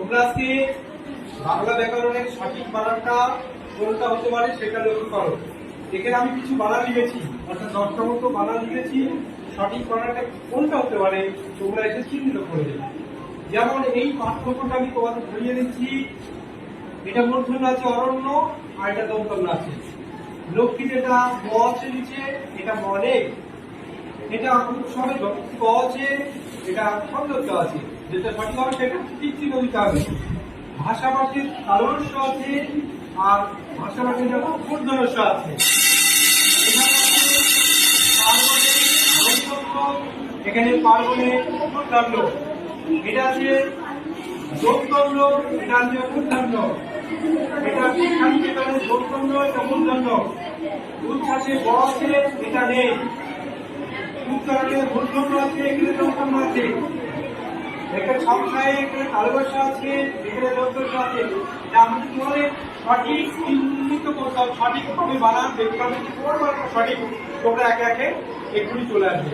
তোমরা আজকে বাংলা ব্যাকরণের সঠিক বানানটা কোনটা হতে পারে সেটা লক্ষ্য করো। এখানে আমি কিছু বানান লিখেছি, অর্থাৎ 10টা মতো বানান লিখেছি। সঠিক বানানটা কোনটা হতে পারে তোমরা এসে চিহ্নিত করে দেবে। যেমন এই পার্থক্যটা আমি তোমাদের ধরিয়ে দিচ্ছি। এটা মূর্ধন্য আছে অরণ্য, আর এটা দন্তন্য আছে লক্ষ্মী। যেটা ম আছে নিচে, এটা মনে। এটা উৎসবে ক আছে, এটা সৌন্দর্য আছে। যেটা সঠিক হবে সেটা ঠিক চিহ্ন দিতে হবে। ভাষাভাষীর কালস্য আছে, আর ভাষাভাষীর মূর্ধন্য আছে। এখানে পার্বণে মূর্ধন্য, এটা আছে দন্তন্য, এটা আছে মূর্ধন্য। এটা শান্তিকালে দন্তন্য, এটা মূর্ধন্য। উচ্ছ্বাসে ব আছে, এটা নেই। উচ্চারণে মূর্ধন্য আছে, এখানে দন্তন্য আছে। এখানে সংখ্যায় এখানে কালবর্ষা আছে, এখানে দন্তন্য আছে। আমাদের তোমাদের সঠিক চিহ্নিত করতে হবে, সঠিকভাবে বানান দেখতে হবে। সঠিক তোমরা একে একে এগুলি চলে আসবে।